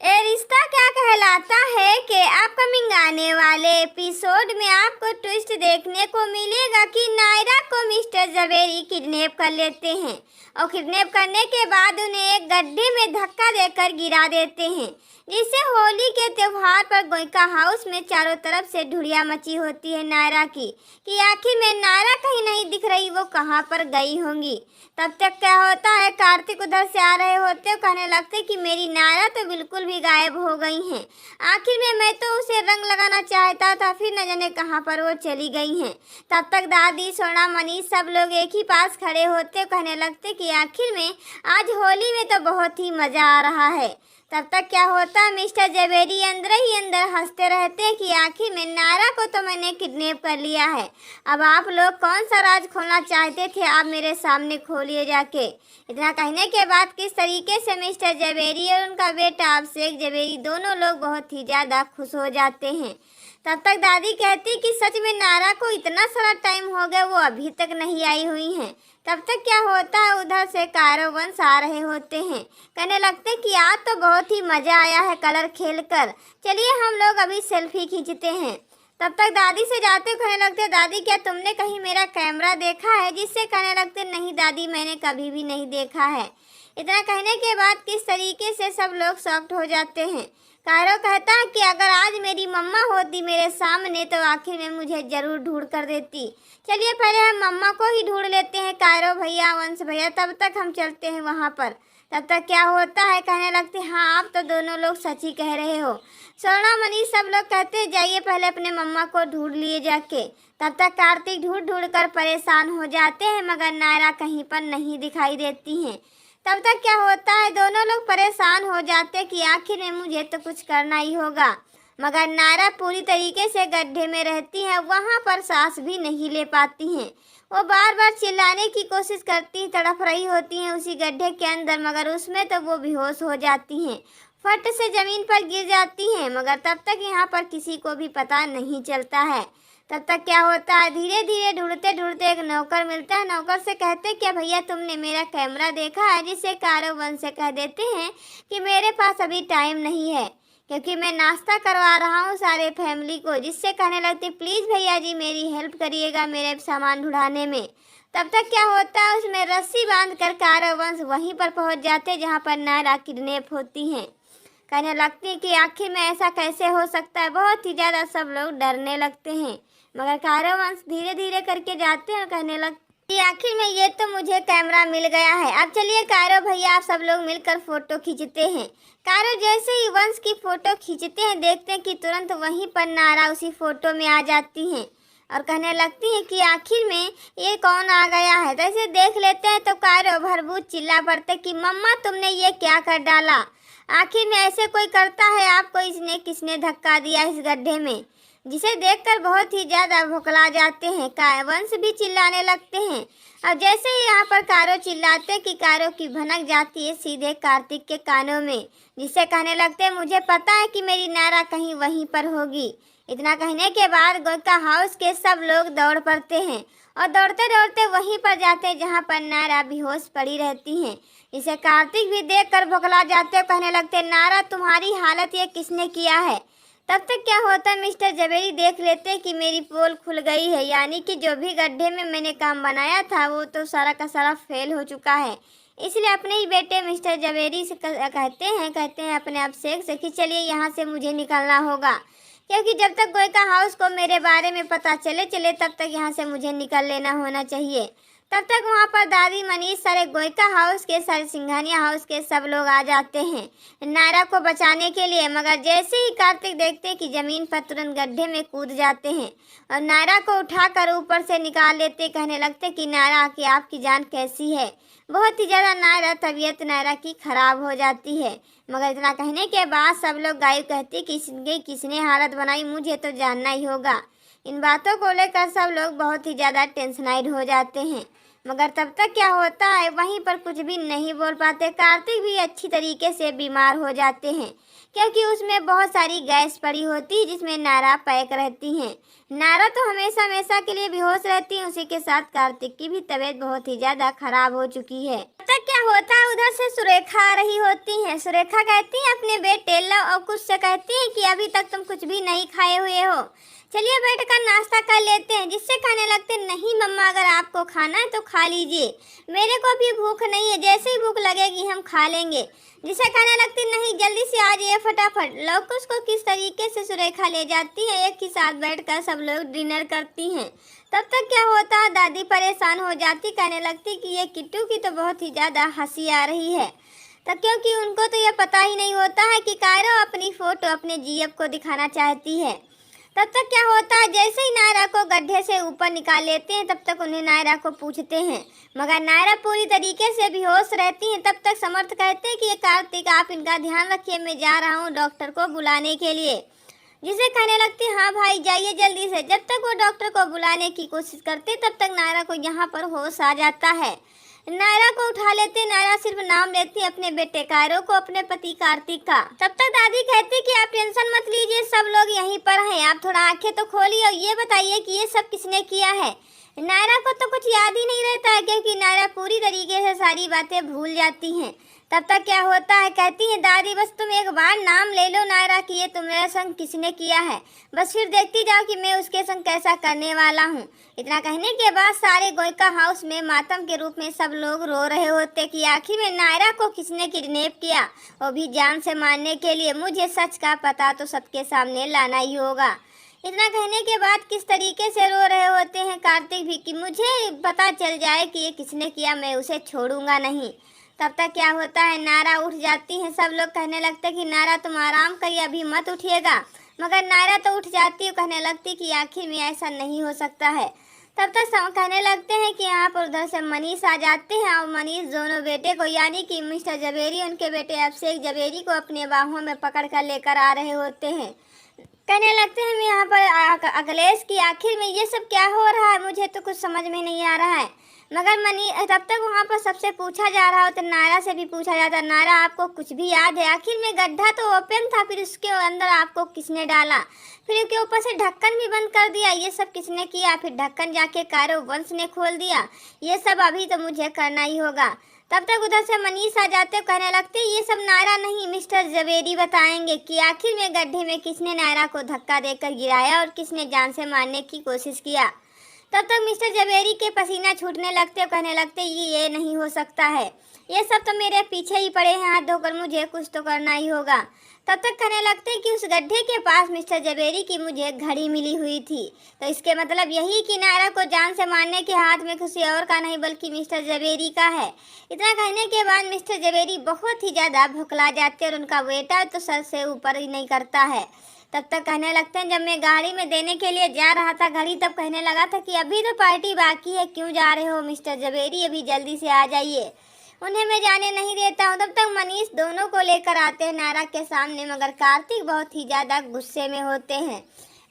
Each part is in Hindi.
ये रिश्ता क्या कहलाता है कि अपकमिंग आने वाले एपिसोड में आपको ट्विस्ट देखने को मिलेगा कि नायरा को मिस्टर जवेरी किडनैप कर लेते हैं और किडनैप करने के बाद उन्हें एक गड्ढे में धक्का देकर गिरा देते हैं, जिससे होली के त्योहार पर गोयका हाउस में चारों तरफ से धुड़िया मची होती है नायरा की कि आखिर में नायरा कहीं नहीं दिख रही, वो कहाँ पर गई होंगी। तब तक क्या होता है, कार्तिक उधर से आ रहे होते कहने लगते कि मेरी नायरा तो बिल्कुल भी गायब हो गई हैं। आखिर में मैं तो उसे रंग लगाना चाहता था, फिर न जाने कहाँ पर वो चली गई हैं। तब तक दादी, सोना, मनीष सब लोग एक ही पास खड़े होते कहने लगते कि आखिर में आज होली में तो बहुत ही मज़ा आ रहा है। तब तक क्या होता है, मिस्टर जवेरी अंदर ही अंदर हंसते रहते कि आखिर में नायरा को तो मैंने किडनैप कर लिया है। अब आप लोग कौन सा राज खोलना चाहते थे, आप मेरे सामने खोलिए जाके। इतना कहने के बाद किस तरीके से मिस्टर जवेरी और उनका बेटा अभिषेक जवेरी दोनों लोग बहुत ही ज़्यादा खुश हो जाते हैं। तब तक दादी कहती कि सच में नायरा को इतना सारा टाइम हो गया, वो अभी तक नहीं आई हुई हैं। तब तक क्या होता है, उधर से कायरो वंश आ रहे होते हैं, कहने लगते कि आज तो बहुत ही मज़ा आया है कलर खेल कर, चलिए हम लोग अभी सेल्फी खींचते हैं। तब तक दादी से जाते कहने लगते दादी क्या तुमने कहीं मेरा कैमरा देखा है, जिससे कहने लगते नहीं दादी मैंने कभी भी नहीं देखा है। इतना कहने के बाद किस तरीके से सब लोग शॉक्ड हो जाते हैं। कायरो कहता है कि अगर आज मेरी मम्मा होती मेरे सामने तो आखिर में मुझे ज़रूर ढूंढ कर देती। चलिए पहले हम मम्मा को ही ढूंढ लेते हैं, कायरो भैया, वंश भैया, तब तक हम चलते हैं वहाँ पर। तब तक क्या होता है, कहने लगते हाँ आप तो दोनों लोग सच ही कह रहे हो। स्वर्णा, मनीष सब लोग कहते हैं जाइए पहले अपने मम्मा को ढूंढ लिए जाके। तब तक कार्तिक ढूंढ ढूंढ कर परेशान हो जाते हैं, मगर नायरा कहीं पर नहीं दिखाई देती हैं। तब तक क्या होता है, दोनों लोग परेशान हो जाते कि आखिर में मुझे तो कुछ करना ही होगा, मगर नायरा पूरी तरीके से गड्ढे में रहती है, वहाँ पर सांस भी नहीं ले पाती हैं। वो बार बार चिल्लाने की कोशिश करती, तड़प रही होती हैं उसी गड्ढे के अंदर, मगर उसमें तो वो बेहोश हो जाती हैं, फट से ज़मीन पर गिर जाती हैं। मगर तब तक यहाँ पर किसी को भी पता नहीं चलता है। तब तक क्या होता है, धीरे धीरे ढूंढते ढूंढते एक नौकर मिलता है। नौकर से कहते क्या भैया तुमने मेरा कैमरा देखा है, जिससे कारो वंश से कह देते हैं कि मेरे पास अभी टाइम नहीं है, क्योंकि मैं नाश्ता करवा रहा हूँ सारे फैमिली को, जिससे कहने लगते प्लीज़ भैया जी मेरी हेल्प करिएगा मेरे सामान ढुढ़ाने में। तब तक क्या होता है, उसमें रस्सी बांध कर कारो वंश वहीं पर पहुँच जाते जहाँ पर नायरा किडनैप होती हैं। कहने लगती कि आखिर में ऐसा कैसे हो सकता है, बहुत ही ज़्यादा सब लोग डरने लगते हैं। मगर कायरो वंश धीरे धीरे करके जाते हैं और कहने लगते कि आखिर में ये तो मुझे कैमरा मिल गया है। अब चलिए कायरो भैया आप सब लोग मिलकर फ़ोटो खींचते हैं। कायरो जैसे ही वंश की फ़ोटो खींचते हैं, देखते हैं कि तुरंत वहीं पर नायरा उसी फ़ोटो में आ जाती हैं और कहने लगती हैं कि आखिर में ये कौन आ गया है। तो ऐसे देख लेते हैं तो कायरो भरबूर चिल्ला पड़ते कि मम्मा तुमने ये क्या कर डाला, आखिर में ऐसे कोई करता है, आपको इसने किसने धक्का दिया इस गड्ढे में, जिसे देखकर बहुत ही ज़्यादा भुखला जाते हैं। वंश भी चिल्लाने लगते हैं। अब जैसे ही यहाँ पर कारो चिल्लाते कि कारो की भनक जाती है सीधे कार्तिक के कानों में, जिससे कहने लगते हैं मुझे पता है कि मेरी नायरा कहीं वहीं पर होगी। इतना कहने के बाद गोयका हाउस के सब लोग दौड़ पड़ते हैं और दौड़ते दौड़ते वहीं पर जाते हैं जहाँ पर नायरा बेहोश पड़ी रहती हैं। इसे कार्तिक भी देखकर भुखला जाते, कहने लगते नायरा तुम्हारी हालत ये किसने किया है। तब तक क्या होता है, मिस्टर जवेरी देख लेते कि मेरी पोल खुल गई है, यानी कि जो भी गड्ढे में मैंने काम बनाया था वो तो सारा का सारा फेल हो चुका है। इसलिए अपने ही बेटे मिस्टर जवेरी से कहते हैं अपने अभिषेक से कि चलिए यहाँ से मुझे निकलना होगा, क्योंकि जब तक गोयका हाउस को मेरे बारे में पता चले तब तक यहाँ से मुझे निकल लेना होना चाहिए। तब तक वहाँ पर दादी, मनीष, सारे गोयका हाउस के, सारे सिंघानिया हाउस के सब लोग आ जाते हैं नायरा को बचाने के लिए। मगर जैसे ही कार्तिक देखते कि ज़मीन पर तुरंत गड्ढे में कूद जाते हैं और नायरा को उठाकर ऊपर से निकाल लेते, कहने लगते कि नायरा कि आपकी जान कैसी है। बहुत ही ज़्यादा नायरा तबीयत नायरा की ख़राब हो जाती है। मगर इतना कहने के बाद सब लोग गायब कहते कि किसने हालत बनाई, मुझे तो जानना ही होगा। इन बातों को लेकर सब लोग बहुत ही ज़्यादा टेंशनाइड हो जाते हैं। मगर तब तक क्या होता है, वहीं पर कुछ भी नहीं बोल पाते। कार्तिक भी अच्छी तरीके से बीमार हो जाते हैं, क्योंकि उसमें बहुत सारी गैस पड़ी होती है जिसमें नायरा पैक रहती हैं। नायरा तो हमेशा हमेशा के लिए बेहोश रहती है। उसी के साथ कार्तिक की भी तबीयत बहुत ही ज्यादा खराब हो चुकी है। तब तक क्या होता है, उधर से सुरेखा आ रही होती है। सुरेखा कहती है अपने बेटे लव और कुछ से कहती है कि अभी तक तुम कुछ भी नहीं खाए हुए हो, चलिए बैठकर नाश्ता कर लेते हैं। जिससे कहने लगते नहीं मम्मा, अगर आपको खाना है तो खा लीजिए, मेरे को भी भूख नहीं है, जैसे ही भूख लगेगी हम खा लेंगे। जिसे कहने लगती नहीं, जल्दी से आ जाइए फटाफट। लवकुश को किस तरीके से सुरेखा ले जाती है, एक ही साथ बैठकर सब लोग डिनर करती हैं। तब तक क्या होता है, दादी परेशान हो जाती, कहने लगती कि ये किट्टू की तो बहुत ही ज़्यादा हंसी आ रही है। तब क्योंकि उनको तो ये पता ही नहीं होता है कि कायरो अपनी फ़ोटो अपने जीएफ को दिखाना चाहती है। तब तक क्या होता है, जैसे ही नायरा को गड्ढे से ऊपर निकाल लेते हैं तब तक उन्हें नायरा को पूछते हैं, मगर नायरा पूरी तरीके से बेहोश रहती हैं। तब तक समर्थ कहते हैं कि ये कार्तिक आप इनका ध्यान रखिए, मैं जा रहा हूँ डॉक्टर को बुलाने के लिए। जिसे कहने लगती हाँ भाई जाइए जल्दी से। जब तक वो डॉक्टर को बुलाने की कोशिश करते तब तक नायरा को यहाँ पर होश आ जाता है। नायरा को उठा लेते, नायरा सिर्फ नाम लेती अपने बेटे कायरो को, अपने पति कार्तिक का। तब तक दादी कहती कि आप टेंशन मत लीजिए, सब लोग यहीं पर हैं, आप थोड़ा आंखें तो खोलिए और ये बताइए कि ये सब किसने किया है। नायरा को तो कुछ याद ही नहीं रहता है, क्योंकि नायरा पूरी तरीके से सारी बातें भूल जाती हैं। तब तक क्या होता है, कहती है दादी बस तुम एक बार नाम ले लो नायरा कि ये तुम्हारे संग किसने किया है, बस फिर देखती जाओ कि मैं उसके संग कैसा करने वाला हूँ। इतना कहने के बाद सारे गोयका हाउस में मातम के रूप में सब लोग रो रहे होते कि आखिर में नायरा को किसने किडनैप किया, वो भी जान से मारने के लिए। मुझे सच का पता तो सबके सामने लाना ही होगा। इतना कहने के बाद किस तरीके से रो रहे होते हैं कार्तिक भी कि मुझे पता चल जाए कि ये किसने किया, मैं उसे छोड़ूंगा नहीं। तब तक क्या होता है, नायरा उठ जाती है। सब लोग कहने लगते कि नायरा तुम आराम करिए, अभी मत उठिएगा, मगर नायरा तो उठ जाती है, कहने लगती कि आखिर में ऐसा नहीं हो सकता है। तब तक कहने लगते हैं कि यहाँ पर उधर से मनीष आ जाते हैं और मनीष दोनों बेटे को यानी कि मिस्टर जवेरी उनके बेटे अभिषेक जवेरी को अपने बाहों में पकड़ कर लेकर आ रहे होते हैं। कहने लगते हैं मैं यहाँ पर अखिलेश की आखिर में ये सब क्या हो रहा है, मुझे तो कुछ समझ में नहीं आ रहा है। मगर तब तक वहाँ पर सबसे पूछा जा रहा होता, नायरा से भी पूछा जाता, नायरा आपको कुछ भी याद है, आखिर में गड्ढा तो ओपन था, फिर उसके अंदर आपको किसने डाला, फिर उसके ऊपर से ढक्कन भी बंद कर दिया, ये सब किसने किया, फिर ढक्कन जाके कायरो वंश ने खोल दिया, ये सब अभी तो मुझे करना ही होगा। तब तक उधर से मनीष आ जाते, कहने लगते ये सब नायरा नहीं मिस्टर जवेरी बताएंगे कि आखिर में गड्ढे में किसने नायरा को धक्का देकर गिराया और किसने जान से मारने की कोशिश किया। तब तक मिस्टर जवेरी के पसीना छूटने लगते, कहने लगते ये नहीं हो सकता है, ये सब तो मेरे पीछे ही पड़े हैं हाथ धोकर, मुझे कुछ तो करना ही होगा। तब तक कहने लगते कि उस गड्ढे के पास मिस्टर जवेरी की मुझे घड़ी मिली हुई थी, तो इसके मतलब यही कि नायरा को जान से मारने के हाथ में किसी और का नहीं बल्कि मिस्टर जवेरी का है। इतना कहने के बाद मिस्टर जवेरी बहुत ही ज़्यादा भुखला जाते और उनका बेटा तो सर से ऊपर ही नहीं करता है। तब तक कहने लगते हैं जब मैं गाड़ी में देने के लिए जा रहा था घड़ी, तब कहने लगा था कि अभी तो पार्टी बाकी है, क्यों जा रहे हो मिस्टर जवेरी, अभी जल्दी से आ जाइए, उन्हें मैं जाने नहीं देता हूँ। तब तक मनीष दोनों को लेकर आते हैं नायरा के सामने, मगर कार्तिक बहुत ही ज़्यादा गुस्से में होते हैं।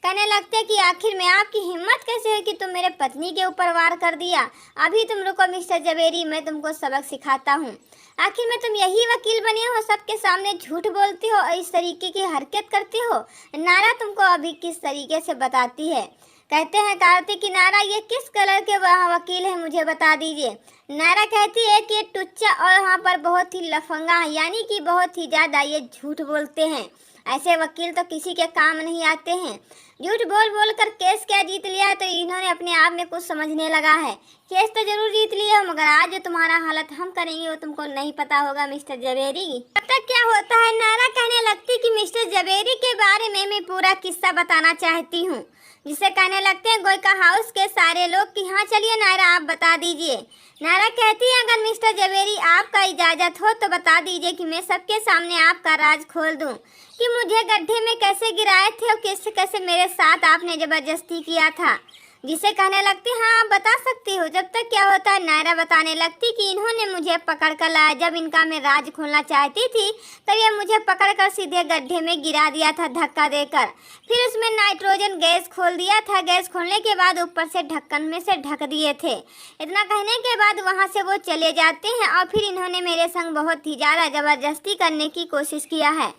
कहने लगते हैं कि आखिर में आपकी हिम्मत कैसे है कि तुम मेरे पत्नी के ऊपर वार कर दिया, अभी तुम रुको मिस्टर जवेरी, मैं तुमको सबक सिखाता हूँ। आखिर में तुम यही वकील बने हो, सबके सामने झूठ बोलती हो और इस तरीके की हरकत करती हो। नायरा तुमको अभी किस तरीके से बताती है। कहते हैं कार्तिक की नायरा ये किस कलर के वकील है, मुझे बता दीजिए। नायरा कहती है कि ये टुच्चा और यहाँ पर बहुत ही लफंगा है, यानी कि बहुत ही ज़्यादा ये झूठ बोलते हैं, ऐसे वकील तो किसी के काम नहीं आते हैं। झूठ बोल बोल कर केस क्या जीत लिया, तो इन्होंने अपने आप में कुछ समझने लगा है। केस तो जरूर जीत लिया, मगर आज जो तुम्हारा हालत हम करेंगे वो तुमको नहीं पता होगा मिस्टर जवेरी। तब तक क्या होता है, नायरा कहने लगती कि मिस्टर जवेरी के बारे में मैं पूरा किस्सा बताना चाहती हूँ। जिसे कहने लगते हैं गोयका हाउस के सारे लोग कि हाँ चलिए नायरा आप बता दीजिए। नायरा कहती है अगर मिस्टर जवेरी आपका इजाज़त हो तो बता दीजिए कि मैं सबके सामने आपका राज खोल दूं कि मुझे गड्ढे में कैसे गिराए थे और कैसे कैसे मेरे साथ आपने ज़बरदस्ती किया था। जिसे कहने लगती हाँ आप बता सकती हो। जब तक क्या होता है, नायरा बताने लगती कि इन्होंने मुझे पकड़ कर लाया, जब इनका मैं राज खोलना चाहती थी तब ये मुझे पकड़ कर सीधे गड्ढे में गिरा दिया था धक्का देकर, फिर उसमें नाइट्रोजन गैस खोल दिया था, गैस खोलने के बाद ऊपर से ढक्कन में से ढक दिए थे। इतना कहने के बाद वहाँ से वो चले जाते हैं और फिर इन्होंने मेरे संग बहुत ही ज़्यादा ज़बरदस्ती करने की कोशिश किया है।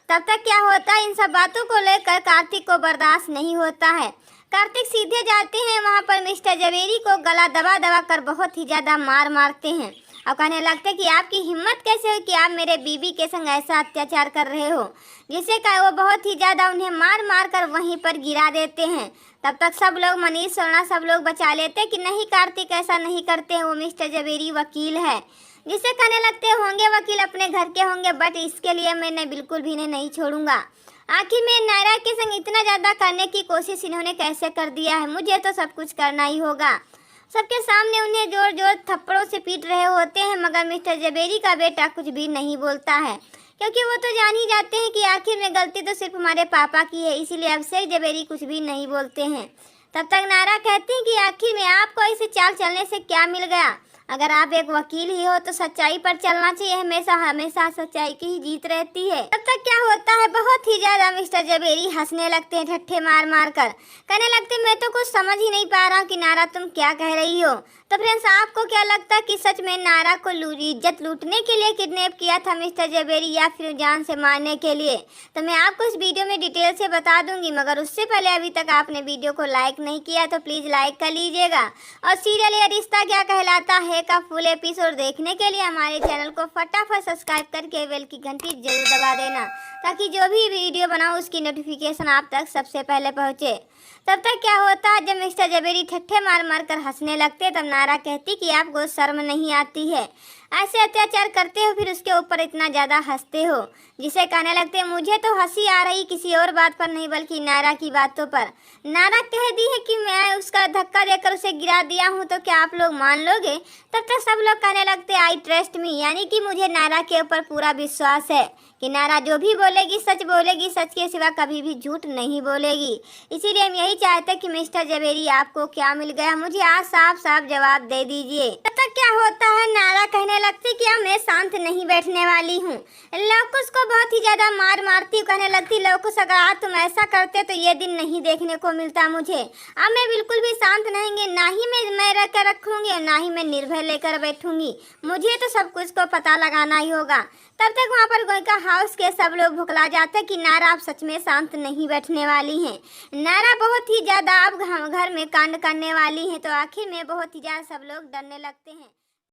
तब तक क्या होता है, इन सब बातों को लेकर कार्तिक को बर्दाश्त नहीं होता है। कार्तिक सीधे जाते हैं वहाँ पर मिस्टर जवेरी को गला दबा दबा कर बहुत ही ज़्यादा मार मारते हैं और कहने लगते कि आपकी हिम्मत कैसे हुई कि आप मेरे बीबी के संग ऐसा अत्याचार कर रहे हो, जिसे कहा वो बहुत ही ज़्यादा उन्हें मार मार कर वहीं पर गिरा देते हैं। तब तक सब लोग, मनीष सोना सब लोग बचा लेते कि नहीं कार्तिक ऐसा नहीं करते हैं, वो मिस्टर जवेरी वकील है। जिसे कहने लगते होंगे वकील अपने घर के होंगे, बट इसके लिए मैं बिल्कुल भी इन्हें नहीं छोड़ूंगा। आखिर में नायरा के संग इतना ज़्यादा करने की कोशिश इन्होंने कैसे कर दिया है, मुझे तो सब कुछ करना ही होगा। सबके सामने उन्हें जोर जोर थप्पड़ों से पीट रहे होते हैं, मगर मिस्टर जवेरी का बेटा कुछ भी नहीं बोलता है, क्योंकि वो तो जान ही जाते हैं कि आखिर में गलती तो सिर्फ हमारे पापा की है, इसीलिए अभिषेक जवेरी कुछ भी नहीं बोलते हैं। तब तक नायरा कहती हैं कि आखिर में आपको ऐसे चाल चलने से क्या मिल गया, अगर आप एक वकील ही हो तो सच्चाई पर चलना चाहिए, हमेशा हमेशा सच्चाई की ही जीत रहती है। तब तक क्या होता है, बहुत ही ज्यादा मिस्टर जवेरी हंसने लगते हैं ठट्ठे मार मार कर, कहने लगते मैं तो कुछ समझ ही नहीं पा रहा कि नायरा तुम क्या कह रही हो। तो फ्रेंड्स, आपको क्या लगता है कि सच में नायरा को इज्जत लूटने के लिए किडनैप किया था मिस्टर जवेरी या फिर जान से मारने के लिए? तो मैं आपको इस वीडियो में डिटेल से बता दूंगी, मगर उससे पहले अभी तक आपने वीडियो को लाइक नहीं किया तो प्लीज़ लाइक कर लीजिएगा। और सीरियल ये रिश्ता क्या कहलाता है का फुल एपिसोड देखने के लिए हमारे चैनल को फटाफट सब्सक्राइब करके बेल की घंटी जरूर दबा देना, ताकि जो भी वीडियो बनाऊँ उसकी नोटिफिकेशन आप तक सबसे पहले पहुँचे। तब तक क्या होता है, जब मिस्टर जवेरी ठट्ठे मार मार कर हंसने लगते तब नायरा कहती कि आपको शर्म नहीं आती है, ऐसे अत्याचार करते हो फिर उसके ऊपर इतना ज़्यादा हंसते हो। जिसे कहने लगते मुझे तो हंसी आ रही किसी और बात पर नहीं बल्कि नायरा की बातों पर। नायरा कह दी है कि मैं उसका धक्का देकर उसे गिरा दिया हूँ, तो क्या आप लोग मान लोगे? तब तक सब लोग कहने लगते आई ट्रस्ट मी, यानी कि मुझे नायरा के ऊपर पूरा विश्वास है कि नायरा जो भी बोलेगी सच बोलेगी, सच के सिवा कभी भी झूठ नहीं बोलेगी। इसीलिए हम यही चाहते हैं कि मिस्टर जवेरी आपको क्या मिल गया, मुझे आज साफ साफ जवाब दे दीजिए। तब तक क्या होता है, नायरा कहने लगती कि अब मैं शांत नहीं बैठने वाली हूँ। लवकुश को बहुत ही ज्यादा मार मारती, कहने लगती लवकुश अगर आज तुम ऐसा करते तो ये दिन नहीं देखने को मिलता मुझे। अब मैं बिल्कुल भी शांत नहीं, ना ही मैं रह कर रखूंगी और ना ही मैं निर्भय लेकर बैठूंगी, मुझे तो सब कुछ को पता लगाना ही होगा। तब तक वहाँ पर गोयका हाउस के सब लोग भुखला जाते कि नायरा आप सच में शांत नहीं बैठने वाली हैं, नायरा बहुत ही ज्यादा अब घर में कांड करने वाली हैं। तो आखिर में बहुत ही ज्यादा सब लोग डरने लगते हैं।